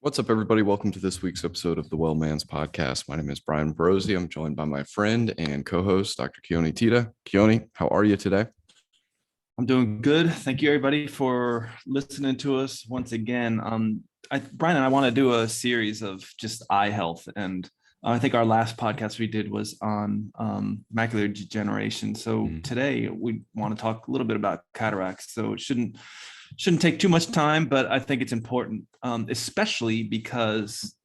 What's up, everybody? Welcome to this week's episode of the Well Man's Podcast. My name is Bryan Brozy. I'm joined by my friend and co-host, Dr. Keoni Tita. Keoni, how are you today? I'm doing good. Thank you, everybody, for listening to us once again. Brian and I want to do a series of just eye health, and I think our last podcast we did was on macular degeneration. So today we want to talk a little bit about cataracts. So it shouldn't take too much time, but I think it's important, especially because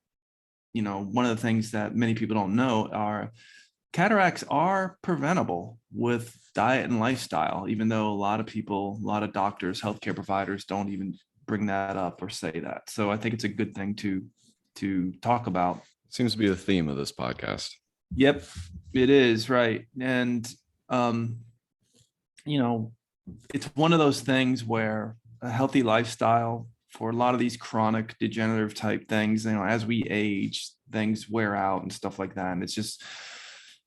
one of the things that many people don't know are cataracts are preventable with diet and lifestyle, even though a lot of doctors, healthcare providers don't even bring that up or say that. So I think it's a good thing to talk about. Seems to be the theme of this podcast. Yep, it is, right. And it's one of those things where a healthy lifestyle for a lot of these chronic degenerative type things, as we age, things wear out and stuff like that. And it's just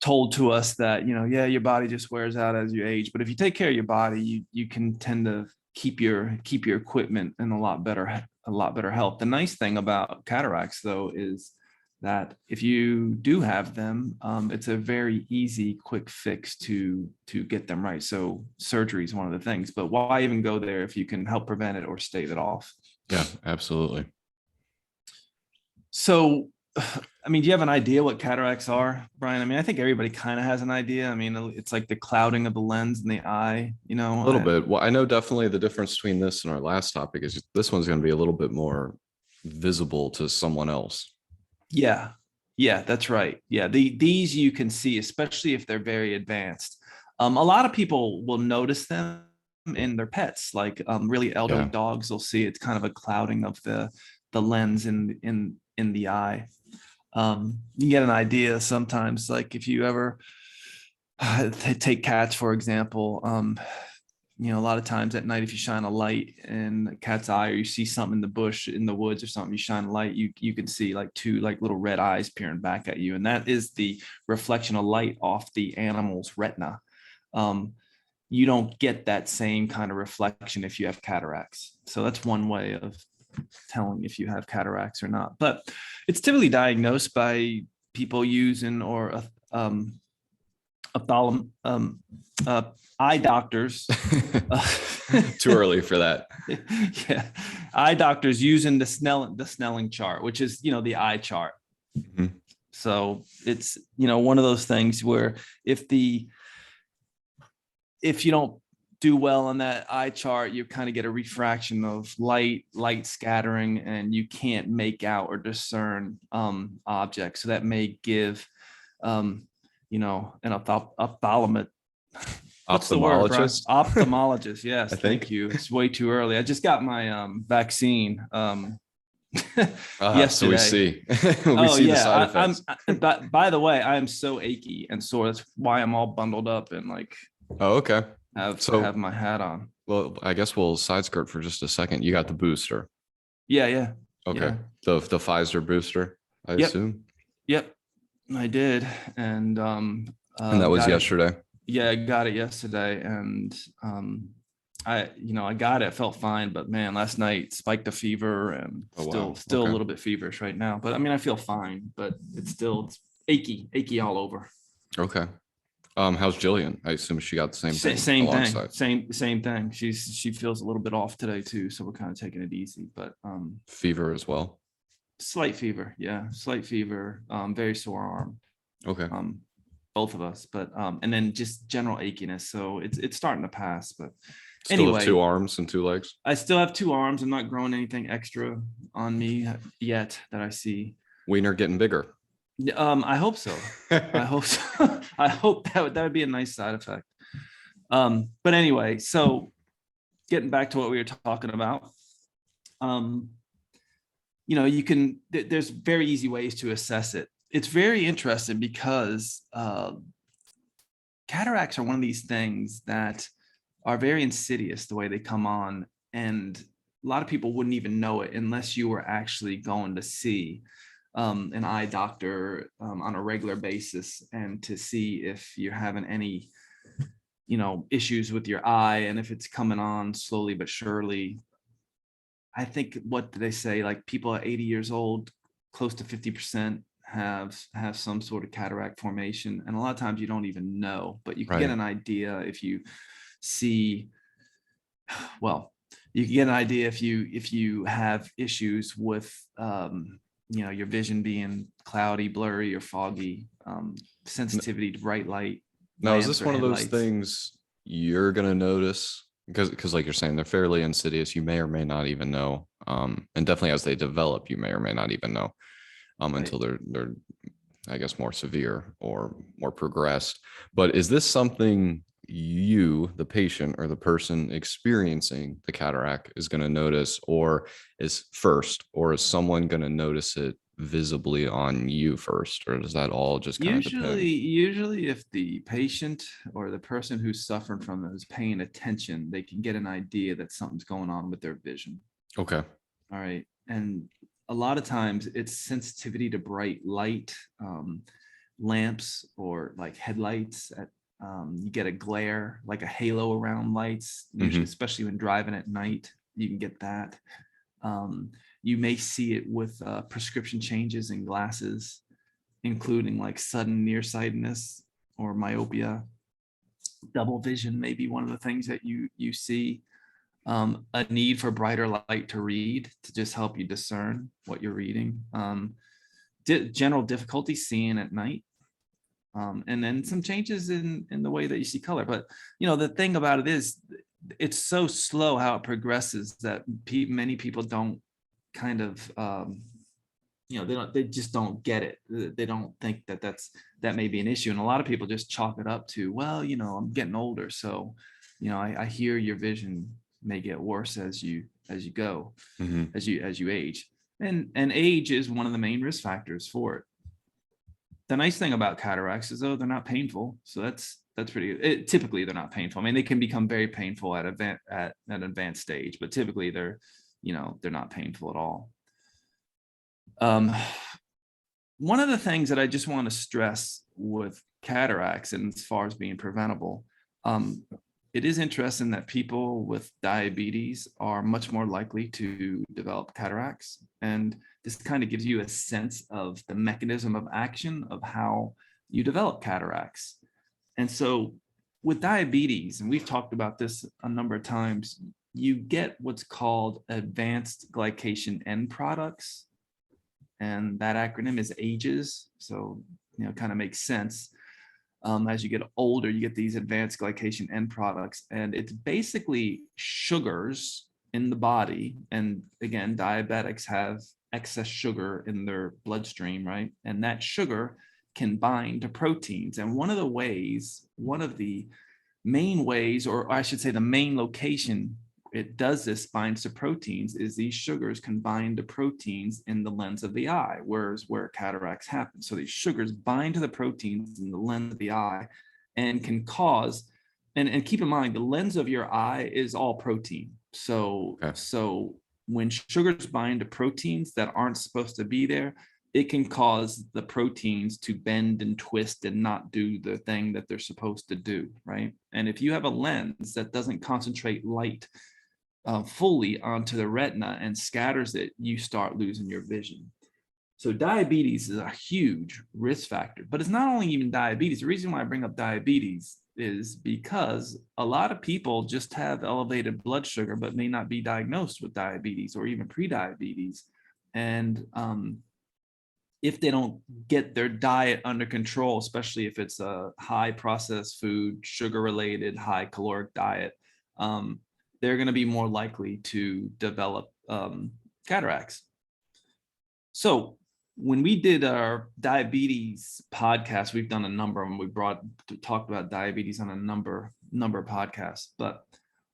told to us that, your body just wears out as you age. But if you take care of your body, you can tend to keep your equipment in a lot better health. The nice thing about cataracts, though, is that if you do have them, it's a very easy, quick fix to get them right. So surgery is one of the things, but why even go there if you can help prevent it or stave it off? Yeah, absolutely. So, do you have an idea what cataracts are, Brian? I think everybody kind of has an idea. It's like the clouding of the lens in the eye, A little bit. Well, I know definitely the difference between this and our last topic is this one's going to be a little bit more visible to someone else. Yeah, that's right. Yeah, these you can see, especially if they're very advanced. A lot of people will notice them in their pets, like really elderly dogs will see it's kind of a clouding of the lens in the eye. You get an idea sometimes, like if you ever take cats, for example. A lot of times at night, if you shine a light in a cat's eye, or you see something in the bush, in the woods or something, you shine a light, you can see like two like little red eyes peering back at you. And that is the reflection of light off the animal's retina. You don't get that same kind of reflection if you have cataracts. So that's one way of telling if you have cataracts or not. But it's typically diagnosed by people using eye doctors. Too early for that. Yeah, eye doctors using the Snelling chart, which is the eye chart. Mm-hmm. So it's one of those things where if you don't do well on that eye chart, you kind of get a refraction of light scattering, and you can't make out or discern objects. So that may give an ophthalmologist. What's the word, Brian? Ophthalmologist. Yes, thank you. It's way too early. I just got my vaccine yesterday. So we see the side effects. By the way, I am so achy and sore. That's why I'm all bundled up and like. Oh, okay. Have my hat on. Well, I guess we'll side skirt for just a second. You got the booster. Yeah. Okay. Yeah. The Pfizer booster, I assume. Yep, I did, and that was yesterday. Yeah, I got it yesterday, and I got it, felt fine, but man, last night spiked a fever, and still a little bit feverish right now. But I feel fine, but it's achy all over. Okay. How's Jillian? I assume she got the same thing. Same thing. She feels a little bit off today too, so we're kind of taking it easy. But fever as well. Slight fever, yeah, slight fever. Very sore arm. Okay. Both of us, but and then just general achiness. So it's starting to pass. But still have 2 arms and 2 legs. I still have 2 arms. I'm not growing anything extra on me yet that I see. Wiener getting bigger. I hope so. I hope that would be a nice side effect. But anyway, so getting back to what we were talking about, there's very easy ways to assess it. It's very interesting because cataracts are one of these things that are very insidious the way they come on, and a lot of people wouldn't even know it unless you were actually going to see an eye doctor on a regular basis, and to see if you're having any issues with your eye, and if it's coming on slowly but surely. I think, what do they say? Like people at 80 years old, close to 50% have some sort of cataract formation. And a lot of times you don't even know, but you can get Right. an idea if you see, well, you can get an idea if you have issues with your vision being cloudy, blurry, or foggy, sensitivity to bright light, Now, is lamps this or one of those headlights. things you're gonna notice? Because like you're saying, they're fairly insidious. You may or may not even know. And definitely as they develop, you may or may not even know Right. until they're I guess more severe or more progressed. But is this something you, the patient or the person experiencing the cataract, is going to notice, or is someone going to notice it visibly on you first, or does that all just kind of depend? Usually if the patient or the person who's suffering from it is paying attention, they can get an idea that something's going on with their vision. Okay. All right. And a lot of times it's sensitivity to bright light, lamps or like headlights. You get a glare, like a halo around lights, usually, Mm-hmm. especially when driving at night, you can get that. You may see it with prescription changes in glasses, including like sudden nearsightedness or myopia. Double vision may be one of the things that you see. A need for brighter light to read to just help you discern what you're reading. General difficulty seeing at night. And then some changes in the way that you see color. But the thing about it is, it's so slow how it progresses that many people don't kind of they just don't get it. They don't think that may be an issue. And a lot of people just chalk it up to, well, I'm getting older, so I hear your vision may get worse as you go, Mm-hmm. as you age. And age is one of the main risk factors for it. The nice thing about cataracts is, though, they're not painful, so that's pretty good. Typically they're not painful. I mean, they can become very painful at an advanced stage, but typically they're not painful at all. One of the things that I just want to stress with cataracts, and as far as being preventable, it is interesting that people with diabetes are much more likely to develop cataracts. And this kind of gives you a sense of the mechanism of action of how you develop cataracts. And so with diabetes, and we've talked about this a number of times, you get what's called advanced glycation end products. And that acronym is AGES. So, kind of makes sense. As you get older, you get these advanced glycation end products, and it's basically sugars in the body. And again, diabetics have excess sugar in their bloodstream, right? And that sugar can bind to proteins. And one of the main ways, or I should say the main location it does this, binds to proteins, is these sugars can bind to proteins in the lens of the eye, where cataracts happen. So these sugars bind to the proteins in the lens of the eye and can cause, and keep in mind, the lens of your eye is all protein. So Okay. when sugars bind to proteins that aren't supposed to be there, it can cause the proteins to bend and twist and not do the thing that they're supposed to do, right? And if you have a lens that doesn't concentrate light fully onto the retina and scatters it, you start losing your vision. So diabetes is a huge risk factor, but it's not only even diabetes. The reason why I bring up diabetes is because a lot of people just have elevated blood sugar, but may not be diagnosed with diabetes or even pre-diabetes. And if they don't get their diet under control, especially if it's a high processed food, sugar related, high caloric diet, they're going to be more likely to develop cataracts. So when we did our diabetes podcast, we've done a number of them. We talked about diabetes on a number of podcasts. But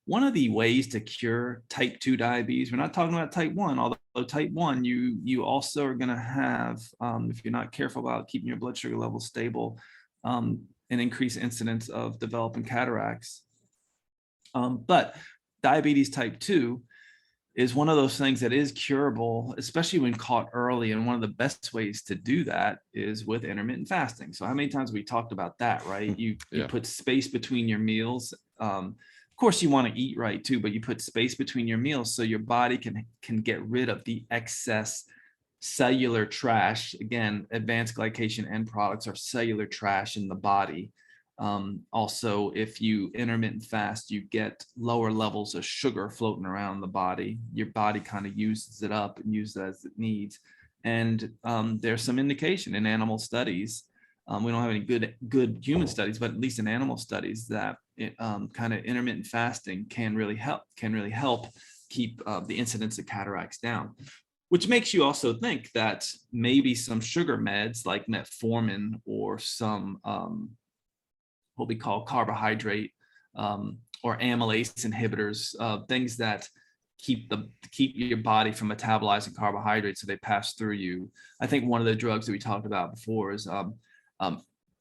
one of the ways to cure type 2 diabetes, we're not talking about type 1, although type 1, you also are going to have, if you're not careful about keeping your blood sugar levels stable, an increased incidence of developing cataracts. But diabetes type 2 is one of those things that is curable, especially when caught early. And one of the best ways to do that is with intermittent fasting. So how many times have we talked about that, right? You put space between your meals. Of course, you want to eat right too, but you put space between your meals so your body can get rid of the excess cellular trash. Again, advanced glycation end products are cellular trash in the body. Also, if you intermittent fast, you get lower levels of sugar floating around the body. Your body kind of uses it up and uses it as it needs. And there's some indication in animal studies. We don't have any good human studies, but at least in animal studies, that kind of intermittent fasting can really help keep the incidence of cataracts down. Which makes you also think that maybe some sugar meds like metformin or some what we call carbohydrate or amylase inhibitors, things that keep your body from metabolizing carbohydrates so they pass through you. I think one of the drugs that we talked about before is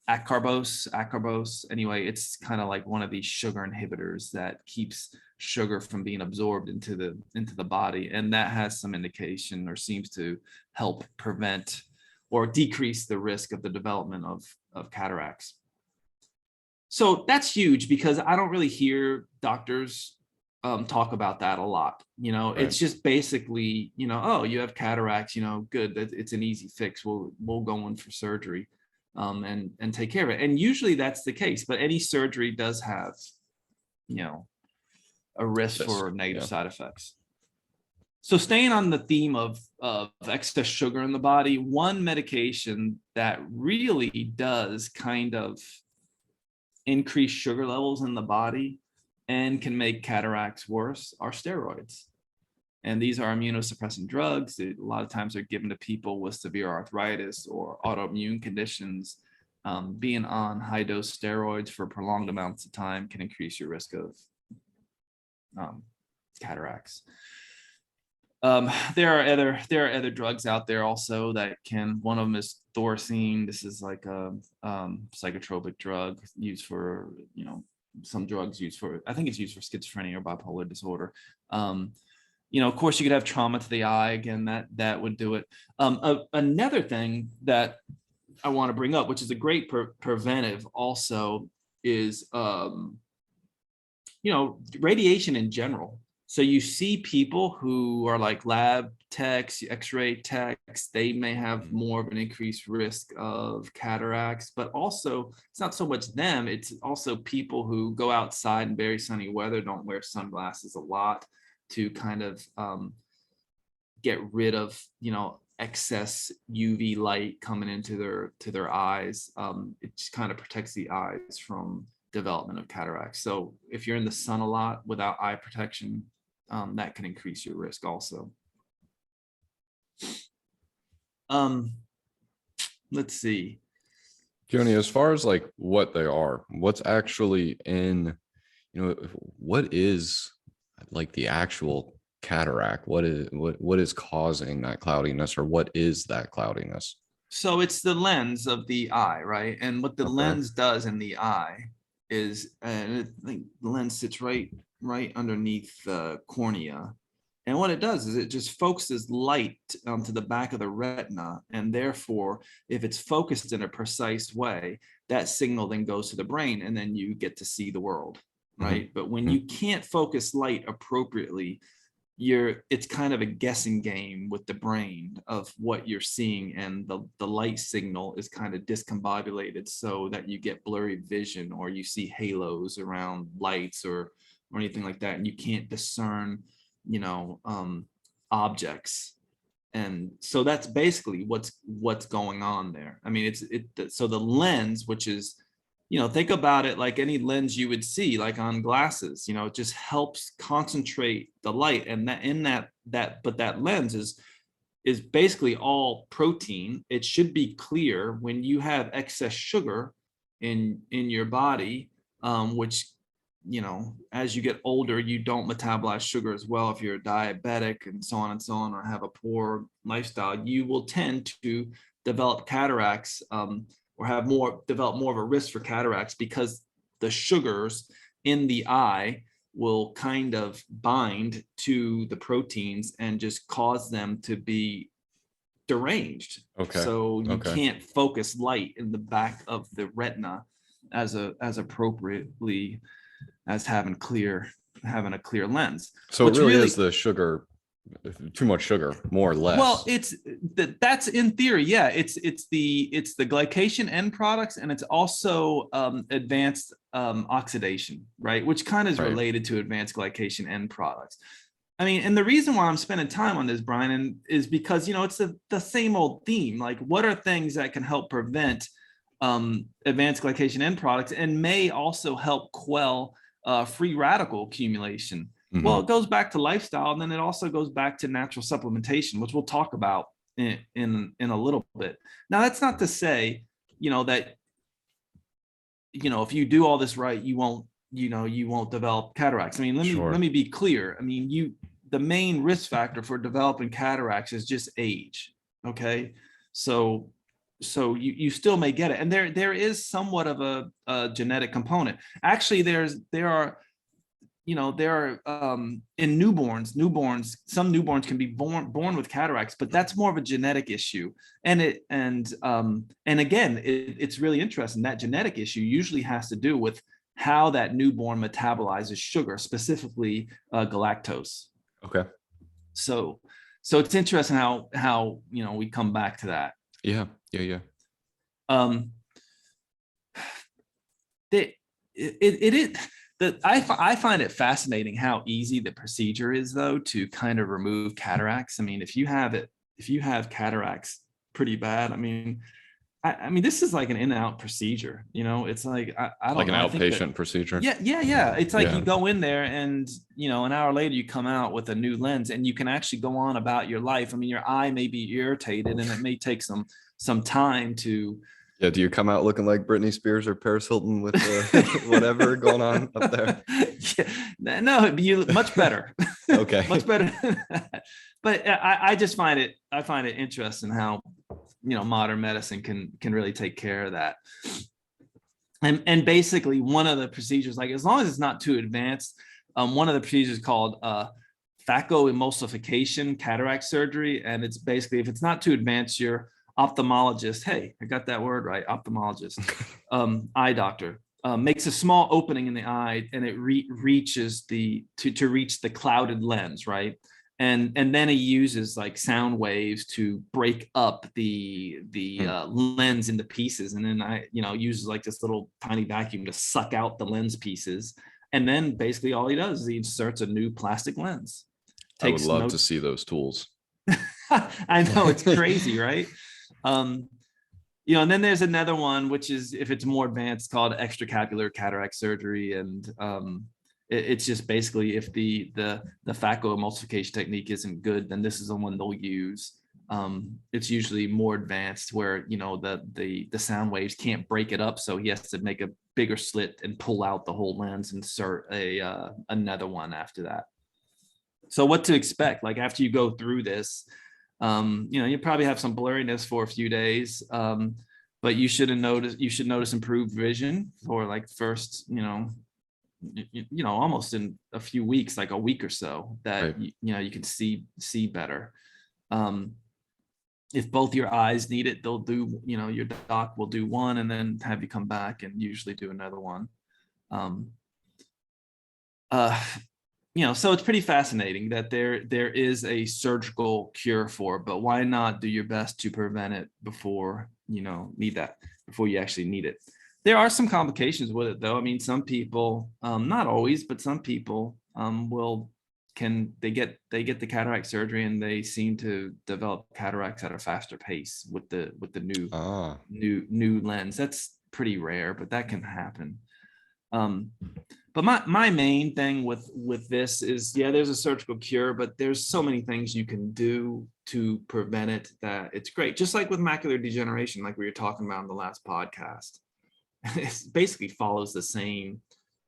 acarbose. Anyway, it's kind of like one of these sugar inhibitors that keeps sugar from being absorbed into the body, and that has some indication or seems to help prevent or decrease the risk of the development of cataracts. So that's huge, because I don't really hear doctors talk about that a lot. Right. It's just basically, oh, you have cataracts, good, it's an easy fix, we'll go in for surgery and take care of it. And usually that's the case, but any surgery does have a risk for negative side effects. So staying on the theme of excess sugar in the body, one medication that really does kind of increase sugar levels in the body and can make cataracts worse are steroids. And these are immunosuppressant drugs. A lot of times they're given to people with severe arthritis or autoimmune conditions. Being on high dose steroids for prolonged amounts of time can increase your risk of cataracts. There are other drugs out there also that can. One of them is thoracine. This is like a psychotropic drug used for some drugs used for, I think it's used for schizophrenia or bipolar disorder. Of course, you could have trauma to the eye. Again, that would do it. Another thing that I want to bring up, which is a great preventive also, is radiation in general. So you see people who are like lab techs, x-ray techs, they may have more of an increased risk of cataracts, but also it's not so much them, it's also people who go outside in very sunny weather, don't wear sunglasses a lot to kind of get rid of, excess UV light coming into their eyes. It just kind of protects the eyes from development of cataracts. So if you're in the sun a lot without eye protection, that can increase your risk also. Let's see. Keoni, as far as like what they are, what's actually in, what is like the actual cataract? What is causing that cloudiness, or what is that cloudiness? So it's the lens of the eye, right? And what the lens does in the eye is, and I think the lens sits right underneath the cornea. And what it does is it just focuses light onto the back of the retina. And therefore, if it's focused in a precise way, that signal then goes to the brain, and then you get to see the world, right? Mm-hmm. But when you can't focus light appropriately, it's kind of a guessing game with the brain of what you're seeing, and the light signal is kind of discombobulated so that you get blurry vision, or you see halos around lights or anything like that, and you can't discern objects. And so that's basically what's going on there. I mean, so the lens, which is, think about it like any lens you would see like on glasses, it just helps concentrate the light. And that lens is basically all protein. It should be clear. When you have excess sugar in your body, which, as you get older, you don't metabolize sugar as well. If you're diabetic and so on, or have a poor lifestyle, you will tend to develop cataracts, or develop more of a risk for cataracts, because the sugars in the eye will kind of bind to the proteins and just cause them to be deranged. Okay. So you can't focus light in the back of the retina as appropriately. as having a clear lens. So it really is the sugar, too much sugar, more or less. Well, that's in theory. Yeah. It's the glycation end products, and it's also advanced oxidation, right? Which kind of is related to advanced glycation end products. I mean, and the reason why I'm spending time on this, Bryan, is because, it's the same old theme. Like, what are things that can help prevent advanced glycation end products and may also help quell free radical accumulation? Mm-hmm. Well, it goes back to lifestyle, and then it also goes back to natural supplementation, which we'll talk about in a little bit. Now, that's not to say, that, if you do all this right, you won't develop cataracts. I mean, let me be clear. I mean, the main risk factor for developing cataracts is just age. Okay. So you still may get it. And there is somewhat of a genetic component. Actually, there are in newborns, some newborns can be born with cataracts, but that's more of a genetic issue. And again, it's really interesting. That genetic issue usually has to do with how that newborn metabolizes sugar, specifically galactose. Okay. So it's interesting how we come back to that. Yeah. I find it fascinating how easy the procedure is, though, to kind of remove cataracts. I mean, if you have cataracts pretty bad, I mean, this is like an in-out procedure. It's like I don't know. Like an outpatient procedure. Yeah. It's like you go in there, and an hour later you come out with a new lens, and you can actually go on about your life. I mean, your eye may be irritated, and it may take some time to. Yeah, do you come out looking like Britney Spears or Paris Hilton with whatever going on up there? Yeah, no, you much better. Okay, much better. But I just find it interesting how modern medicine can really take care of that. And basically, one of the procedures, like as long as it's not too advanced, one of the procedures called phacoemulsification cataract surgery, and it's basically, if it's not too advanced, your ophthalmologist, hey, I got that word right, ophthalmologist, eye doctor, makes a small opening in the eye, and it reaches to reach the clouded lens, right? And then he uses like sound waves to break up the lens into pieces, and then uses like this little tiny vacuum to suck out the lens pieces, and then basically all he does is he inserts a new plastic lens. I would love to see those tools. I know, it's crazy, right? And then there's another one, which is, if it's more advanced, called extracapillary cataract surgery, and it's just basically, if the phacoemulsification technique isn't good, then this is the one they'll use. It's usually more advanced, where the sound waves can't break it up, so he has to make a bigger slit and pull out the whole lens, insert another one after that. So what to expect? Like, after you go through this, you probably have some blurriness for a few days, but you should notice improved vision for like first, almost in a few weeks, like a week or so, that right. You can see better. If both your eyes need it, they'll do, your doc will do one and then have you come back and usually do another one. So it's pretty fascinating that there is a surgical cure for it, but why not do your best to prevent it before before you actually need it? There are some complications with it, though. I mean, some people, not always, but some people they get the cataract surgery, and they seem to develop cataracts at a faster pace with the new lens. That's pretty rare, but that can happen. But my main thing with this is, there's a surgical cure, but there's so many things you can do to prevent it that it's great. Just like with macular degeneration, like we were talking about in the last podcast, it basically follows the same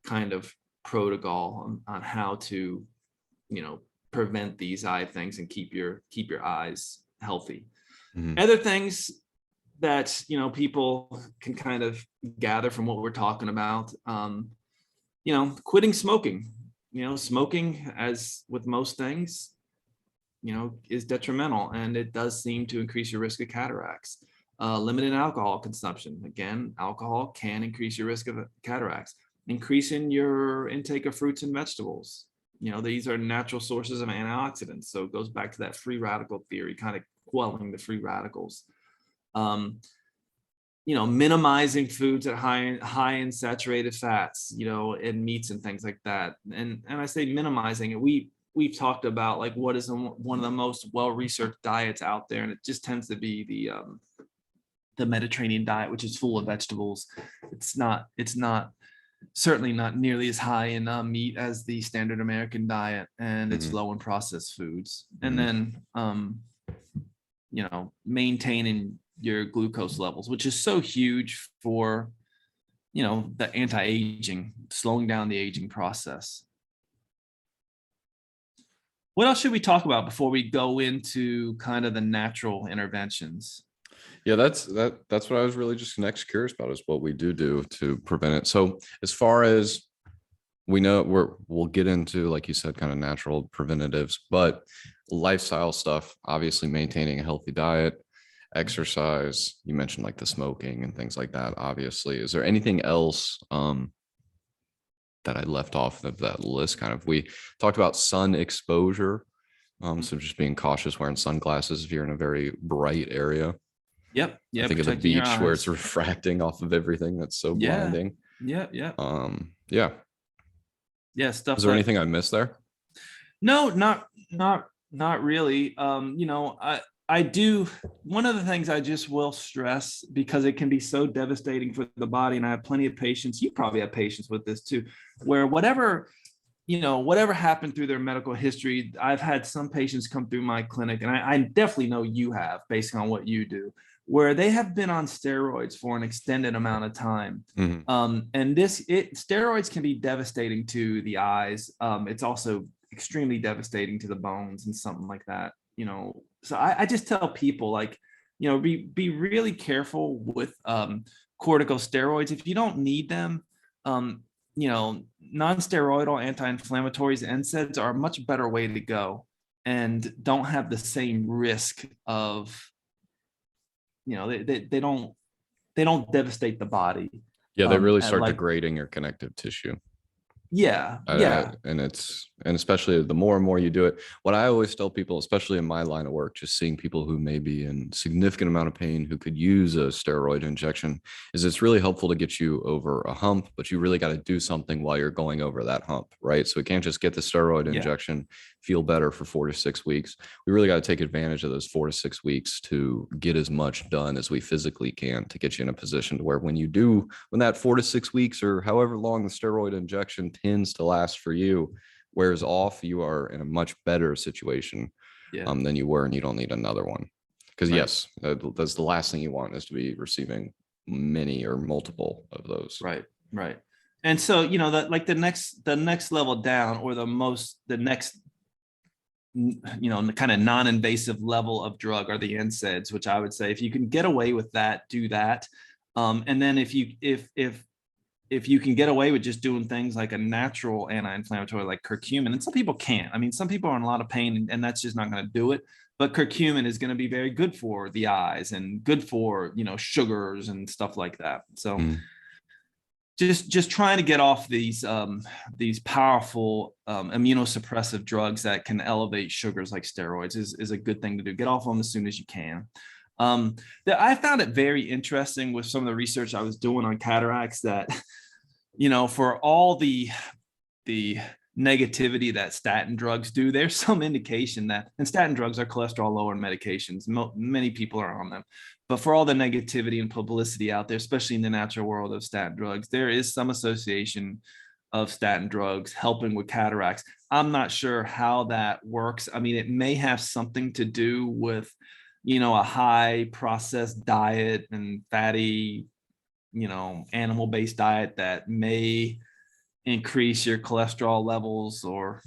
kind of protocol on how to, prevent these eye things and keep your eyes healthy. Mm-hmm. Other things that, people can kind of gather from what we're talking about, quitting smoking. Smoking, as with most things, is detrimental, and it does seem to increase your risk of cataracts. Limited alcohol consumption. Again, alcohol can increase your risk of cataracts. increasing your intake of fruits and vegetables. These are natural sources of antioxidants. So it goes back to that free radical theory, kind of quelling the free radicals. Minimizing foods that high in saturated fats, and meats and things like that. And I say minimizing it. We've talked about like what is one of the most well-researched diets out there, and it just tends to be the Mediterranean diet, which is full of vegetables. It's not certainly not nearly as high in meat as the standard American diet, and it's low in processed foods. And then maintaining your glucose levels, which is so huge for the anti-aging, slowing down the aging process. What else should we talk about before we go into kind of the natural interventions? Yeah, that's what I was really just next curious about, is what we do to prevent it. So as far as we know, we'll get into, like you said, kind of natural preventatives, but lifestyle stuff, obviously maintaining a healthy diet, exercise, you mentioned like the smoking and things like that. Obviously, is there anything else that I left off of that list? Kind of, we talked about sun exposure, so just being cautious wearing sunglasses if you're in a very bright area. Yep. I think of the beach where it's refracting off of everything. That's so blinding. Yeah. Stuff. Is there anything I missed there? No, not really. I do. One of the things I just will stress, because it can be so devastating for the body, and I have plenty of patients, you probably have patients with this too, where whatever happened through their medical history, I've had some patients come through my clinic, and I definitely know you have, based on what you do, where they have been on steroids for an extended amount of time. And steroids can be devastating to the eyes. It's also extremely devastating to the bones and something like that. So I just tell people, like, be really careful with corticosteroids. If you don't need them, non-steroidal anti-inflammatories, NSAIDs, are a much better way to go, and don't have the same risk of, they don't devastate the body. Yeah, they really start degrading your connective tissue. Yeah. And especially the more and more you do it, what I always tell people, especially in my line of work, just seeing people who may be in significant amount of pain who could use a steroid injection, is it's really helpful to get you over a hump, but you really got to do something while you're going over that hump, right? So we can't just get the steroid injection, feel better for 4 to 6 weeks. We really got to take advantage of those 4 to 6 weeks to get as much done as we physically can, to get you in a position to where when that 4 to 6 weeks, or however long the steroid injection tends to last for you, wears off, you are in a much better situation than you were, and you don't need another one. Because yes, that's the last thing you want, is to be receiving many or multiple of those. Right. And so, that, like, the next level down, or the next kind of non-invasive level of drug, are the NSAIDs, which I would say, if you can get away with that, do that. And then if you can get away with just doing things like a natural anti-inflammatory like curcumin, and some people can't. I mean, some people are in a lot of pain, and that's just not going to do it. But curcumin is going to be very good for the eyes, and good for, sugars and stuff like that. So just trying to get off these powerful immunosuppressive drugs that can elevate sugars, like steroids, is a good thing to do. Get off them as soon as you can. I found it very interesting with some of the research I was doing on cataracts, that, for all the negativity that statin drugs do, there's some indication that, and statin drugs are cholesterol lowering medications, many people are on them, but for all the negativity and publicity out there, especially in the natural world of statin drugs, there is some association of statin drugs helping with cataracts. I'm not sure how that works. I mean, it may have something to do with, a high processed diet and fatty, animal-based diet that may increase your cholesterol levels, or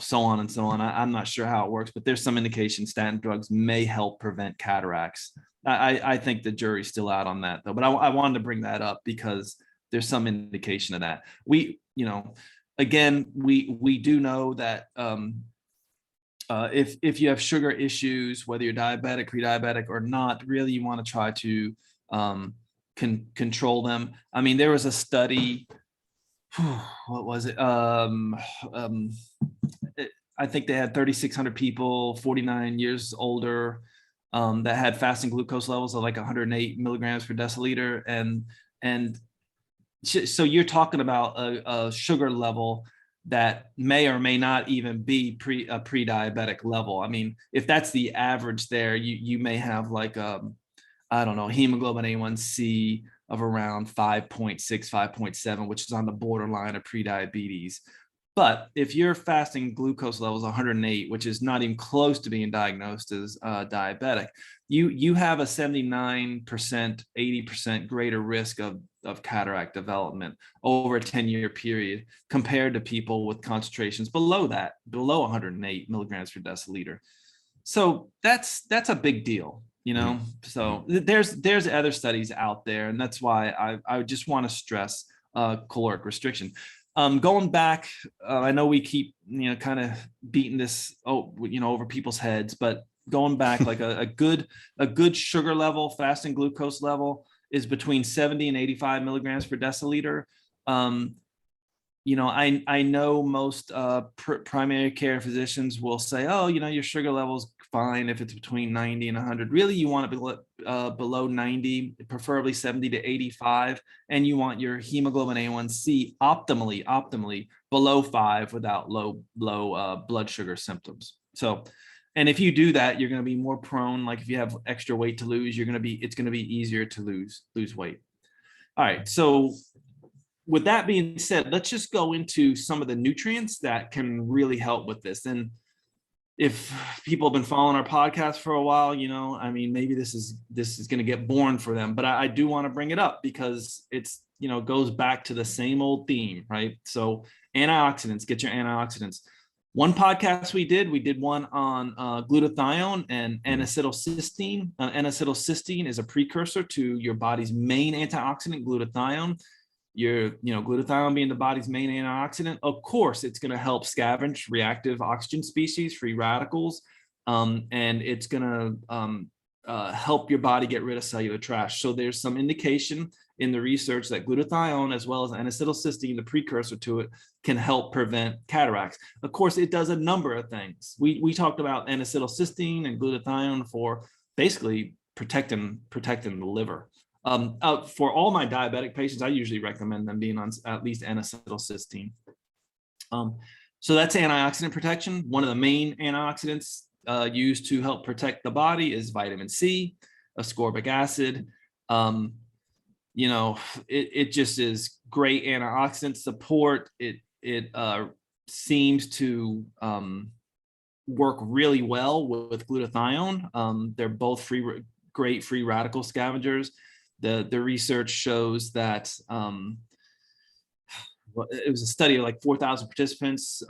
so on and so on. I'm not sure how it works, but there's some indication statin drugs may help prevent cataracts. I think the jury's still out on that, though, but I wanted to bring that up because there's some indication of that. We do know that if you have sugar issues, whether you're diabetic, pre-diabetic, or not, really you want to try to control them. I mean, there was a study what was it? Um, I think they had 3,600 people, 49 years older, that had fasting glucose levels of like 108 milligrams per deciliter, and so you're talking about a sugar level that may or may not even be a pre-diabetic level. I mean, if that's the average there, you may have like I don't know, hemoglobin A1C of around 5.6, 5.7, which is on the borderline of prediabetes. But if your fasting glucose level is 108, which is not even close to being diagnosed as diabetic, you have a 79%, 80% greater risk of cataract development over a 10-year period compared to people with concentrations below that, below 108 milligrams per deciliter. So that's a big deal, you know. So there's other studies out there, and that's why I just want to stress caloric restriction. Going back, I know we keep kind of beating this over people's heads, but going back, like a good sugar level, fasting glucose level is between 70 and 85 milligrams per deciliter. I know most primary care physicians will say, oh, your sugar level's fine if it's between 90 and 100. Really, you want it below 90, preferably 70 to 85, and you want your hemoglobin A1C optimally below 5 without low blood sugar symptoms. So, and if you do that, you're going to be more prone. Like if you have extra weight to lose, it's going to be easier to lose weight. All right, so with that being said, let's just go into some of the nutrients that can really help with this. And if people have been following our podcast for a while, I mean, maybe this is going to get boring for them, but I do want to bring it up because it's, goes back to the same old theme, right? So antioxidants, get your antioxidants. One podcast we did one on glutathione and N-acetylcysteine. N-acetylcysteine is a precursor to your body's main antioxidant, glutathione. Glutathione being the body's main antioxidant, of course, it's going to help scavenge reactive oxygen species, free radicals, and it's going to help your body get rid of cellular trash. So there's some indication in the research that glutathione, as well as N-acetylcysteine, the precursor to it, can help prevent cataracts. Of course, it does a number of things. We talked about N-acetylcysteine and glutathione for basically protecting the liver. For all my diabetic patients, I usually recommend them being on at least N-acetylcysteine. So that's antioxidant protection. One of the main antioxidants used to help protect the body is vitamin C, ascorbic acid. It just is great antioxidant support. It seems to work really well with glutathione. They're both great free radical scavengers. The research shows that it was a study of like 4,000 participants.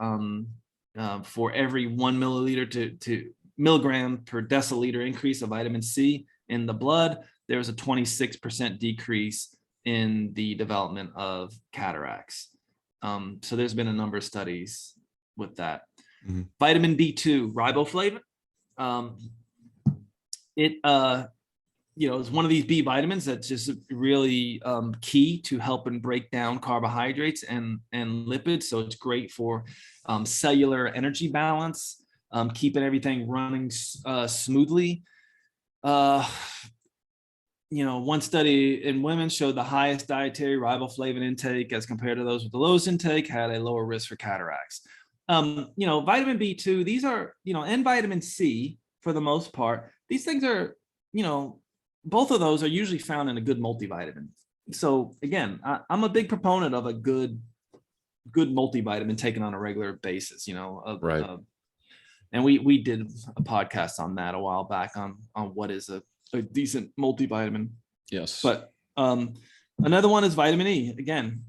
For every 1 milliliter to milligram per deciliter increase of vitamin C in the blood, there was a 26% decrease in the development of cataracts. So there's been a number of studies with that. Mm-hmm. Vitamin B2, riboflavin. It's one of these B vitamins that's just really key to helping break down carbohydrates and lipids. So it's great for cellular energy balance, keeping everything running smoothly. One study in women showed the highest dietary riboflavin intake as compared to those with the lowest intake had a lower risk for cataracts. Vitamin B2, these are, and vitamin C for the most part. These things are, both of those are usually found in a good multivitamin. So again, I'm a big proponent of a good multivitamin taken on a regular basis, right. And we did a podcast on that a while back on what is a decent multivitamin. Yes. But another one is vitamin E. Again,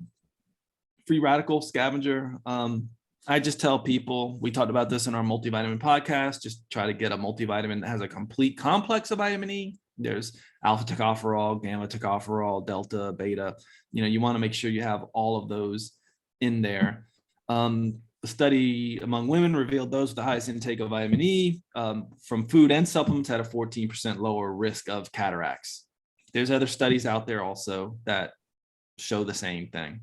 free radical scavenger. I just tell people, we talked about this in our multivitamin podcast, just try to get a multivitamin that has a complete complex of vitamin E. There's alpha tocopherol, gamma tocopherol, delta, beta. You want to make sure you have all of those in there. The study among women revealed those with the highest intake of vitamin E from food and supplements had a 14% lower risk of cataracts. There's other studies out there also that show the same thing.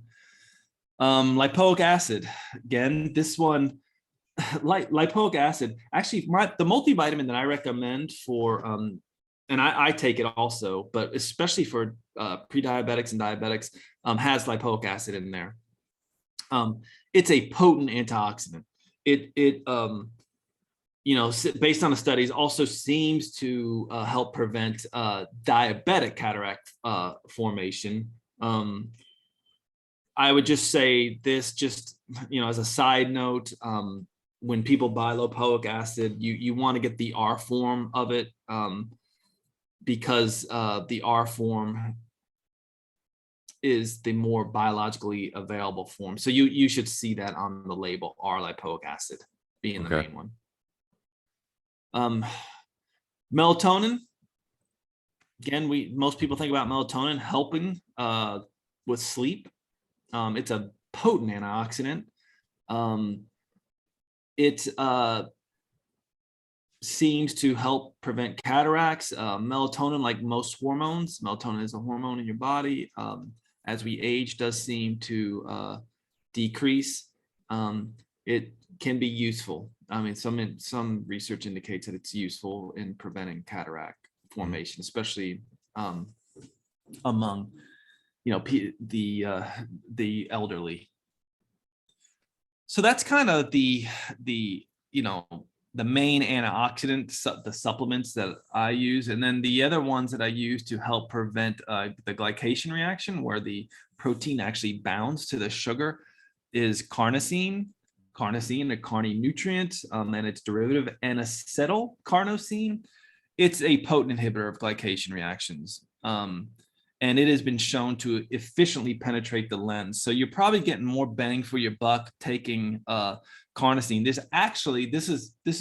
Lipoic acid. Again, this one, lipoic acid. Actually, the multivitamin that I recommend for, and I take it also, but especially for pre-diabetics and diabetics, has lipoic acid in there. It's a potent antioxidant. It based on the studies, also seems to help prevent diabetic cataract formation. I would just say this, just as a side note, when people buy lipoic acid, you want to get the R form of it, because the R form is the more biologically available form. So you should see that on the label, R lipoic acid being the main one. Melatonin. Again, most people think about melatonin helping with sleep. It's a potent antioxidant. It seems to help prevent cataracts. Melatonin, like most hormones, melatonin is a hormone in your body. As we age, does seem to decrease. It can be useful. I mean, some research indicates that it's useful in preventing cataract formation, especially among the elderly. So that's kind of the main antioxidant, the supplements that I use. And then the other ones that I use to help prevent the glycation reaction, where the protein actually bounds to the sugar, is carnosine, a carny nutrient, and its derivative, N-acetylcarnosine. It's a potent inhibitor of glycation reactions. And it has been shown to efficiently penetrate the lens. So you're probably getting more bang for your buck taking carnosine. This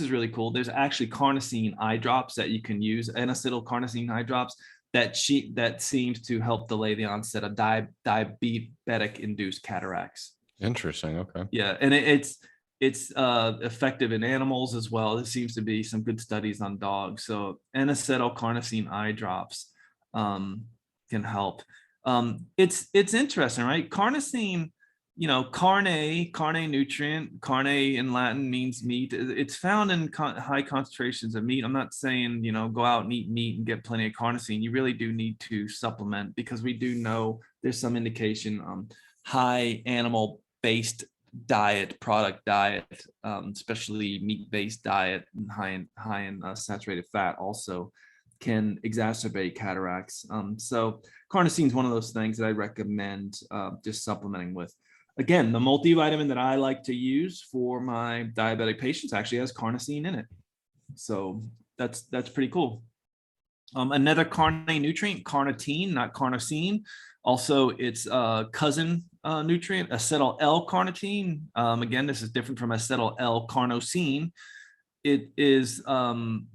is really cool. There's actually carnosine eye drops that you can use, N-acetylcarnosine eye drops, that seems to help delay the onset of diabetic induced cataracts. Interesting. Okay. Yeah, and it's effective in animals as well. There seems to be some good studies on dogs. So N-acetylcarnosine eye drops can help. It's interesting, right? Carnosine, carne nutrient. Carne in Latin means meat. It's found in high concentrations of meat. I'm not saying, go out and eat meat and get plenty of carnosine. You really do need to supplement, because we do know there's some indication high animal-based product diet, especially meat-based diet and high in saturated fat, also can exacerbate cataracts. So carnosine is one of those things that I recommend just supplementing with. Again, the multivitamin that I like to use for my diabetic patients actually has carnosine in it. So that's pretty cool. Another carne nutrient, carnitine, not carnosine. Also, it's cousin nutrient, acetyl L-carnitine. Again, this is different from acetyl L-carnosine. It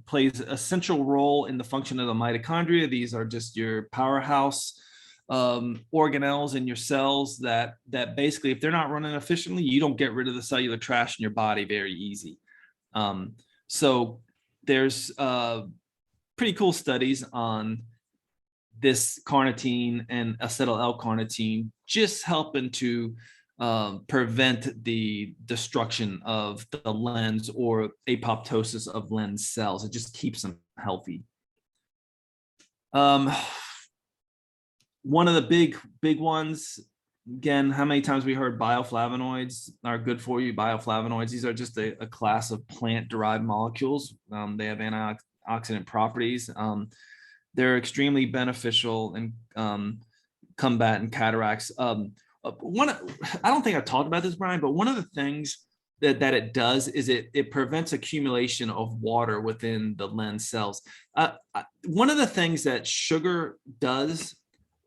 plays a central role in the function of the mitochondria. These are just your powerhouse organelles in your cells that basically, if they're not running efficiently, you don't get rid of the cellular trash in your body very easy. So there's pretty cool studies on this carnitine and acetyl L-carnitine just helping to prevent the destruction of the lens or apoptosis of lens cells. It just keeps them healthy. One of the big ones, again, how many times we heard bioflavonoids are good for you? Bioflavonoids, these are just a class of plant-derived molecules. They have antioxidant properties. They're extremely beneficial in combating cataracts. I don't think I've talked about this, Bryan, but one of the things that it does is it prevents accumulation of water within the lens cells. One of the things that sugar does,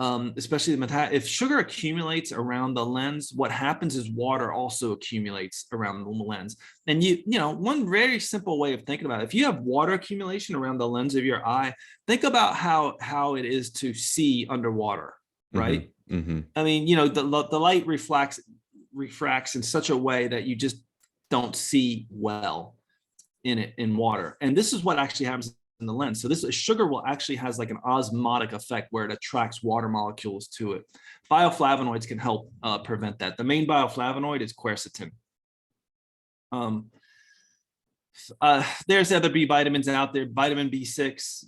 especially if sugar accumulates around the lens, what happens is water also accumulates around the lens. And one very simple way of thinking about it, if you have water accumulation around the lens of your eye, think about how it is to see underwater, right? Mm-hmm. I mean, the light refracts in such a way that you just don't see well in water. And this is what actually happens in the lens. So this sugar will actually has like an osmotic effect where it attracts water molecules to it. Bioflavonoids can help prevent that. The main bioflavonoid is quercetin. There's other B vitamins out there, vitamin B6,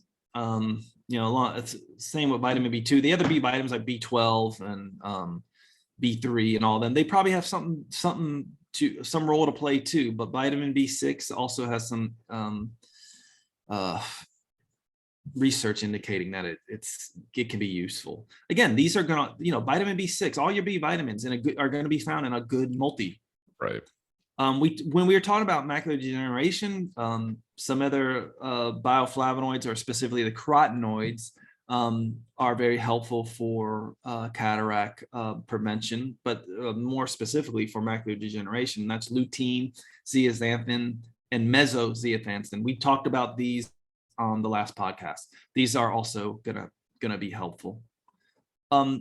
it's same with vitamin B2. The other B vitamins like B12 and B3 and all of them, they probably have some role to play too, but vitamin B6 also has some research indicating that it can be useful. Again, these are gonna, vitamin B6, all your B vitamins are going to be found in a good multi. Right. When we were talking about macular degeneration, some other bioflavonoids, or specifically the carotenoids, are very helpful for cataract prevention, but more specifically for macular degeneration. That's lutein, zeaxanthin, and mesozeaxanthin. We talked about these on the last podcast. These are also gonna be helpful.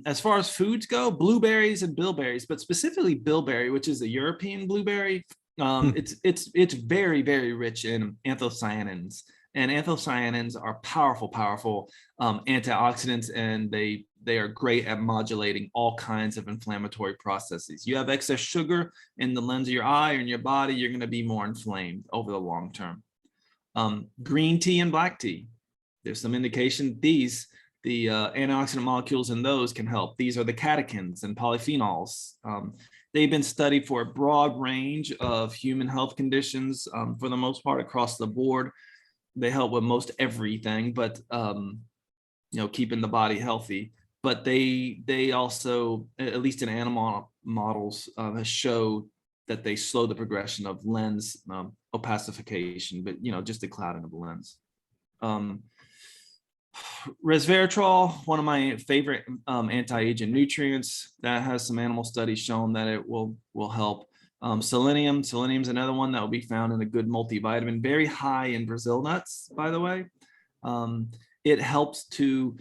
As far as foods go, blueberries and bilberries, but specifically bilberry, which is a European blueberry, it's very, very rich in anthocyanins, and anthocyanins are powerful antioxidants, and they are great at modulating all kinds of inflammatory processes. You have excess sugar in the lens of your eye or in your body, you're going to be more inflamed over the long term. Green tea and black tea, there's some indication the antioxidant molecules in those can help. These are the catechins and polyphenols. They've been studied for a broad range of human health conditions, for the most part across the board. They help with most everything, but keeping the body healthy. But they also, at least in animal models, have showed that they slow the progression of lens opacification, but just the clouding of the lens. Resveratrol, one of my favorite anti-aging nutrients, that has some animal studies shown that it will help. Selenium is another one that will be found in a good multivitamin, very high in Brazil nuts, by the way. It helps to,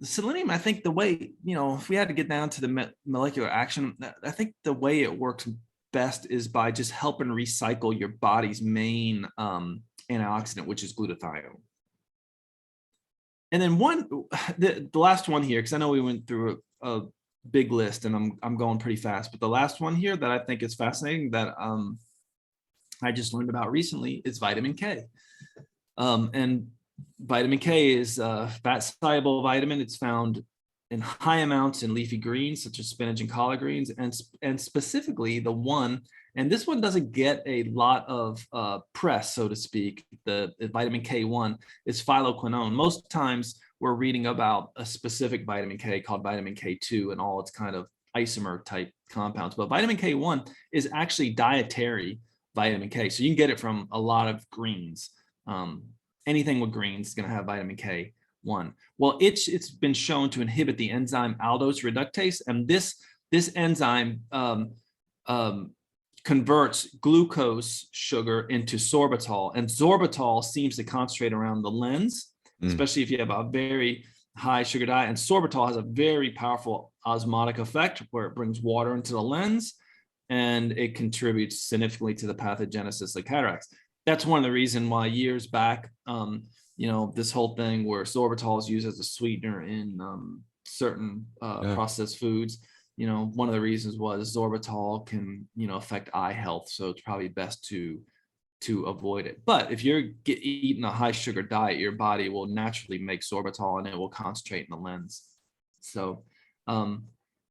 the selenium, I think the way, if we had to get down to the molecular action, I think the way it works best is by just helping recycle your body's main antioxidant, which is glutathione. And then the last one here, because I know we went through a big list and I'm going pretty fast, but the last one here that I think is fascinating that I just learned about recently is vitamin K. And vitamin K is a fat soluble vitamin. It's found in high amounts in leafy greens such as spinach and collard greens, and specifically the one, and this one doesn't get a lot of press, so to speak, the vitamin K1 is phylloquinone. Most times we're reading about a specific vitamin K called vitamin K2 and all its kind of isomer type compounds, but vitamin K1 is actually dietary vitamin K. So you can get it from a lot of greens. Anything with greens is going to have vitamin K1. Well, it's been shown to inhibit the enzyme aldose reductase, and this enzyme converts glucose sugar into sorbitol, and sorbitol seems to concentrate around the lens, especially if you have a very high sugar diet. And sorbitol has a very powerful osmotic effect where it brings water into the lens, and it contributes significantly to the pathogenesis of cataracts. That's one of the reasons why years back, this whole thing where sorbitol is used as a sweetener in certain processed foods. One of the reasons was sorbitol can, affect eye health. So it's probably best to avoid it. But if you're eating a high sugar diet, your body will naturally make sorbitol and it will concentrate in the lens. So,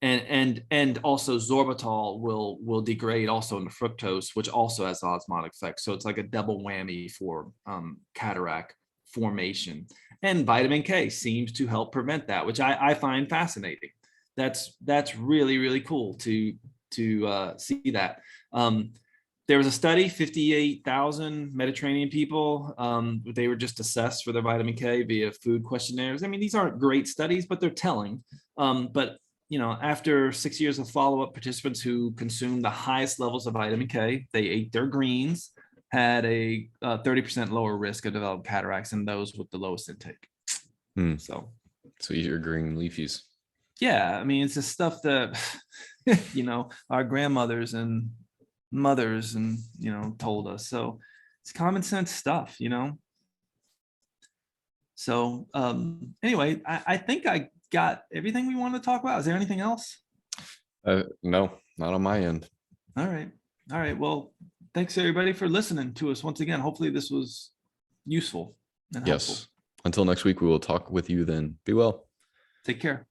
and also sorbitol will degrade also into fructose, which also has osmotic effects. So it's like a double whammy for cataract formation. And vitamin K seems to help prevent that, which I find fascinating. That's really, really cool to see that. There was a study, 58,000 Mediterranean people. They were just assessed for their vitamin K via food questionnaires. I mean, these aren't great studies, but they're telling. But after 6 years of follow-up, participants who consumed the highest levels of vitamin K, they ate their greens, had a 30% lower risk of developing cataracts than those with the lowest intake. So eat your green leafies. Yeah, I mean, it's the stuff that our grandmothers and mothers and told us. So it's common sense stuff. So anyway, I think I got everything we wanted to talk about. Is there anything else? No, not on my end. All right. All right. Well, thanks everybody for listening to us once again. Hopefully this was useful and helpful. Yes. Until next week, we will talk with you then. Be well. Take care.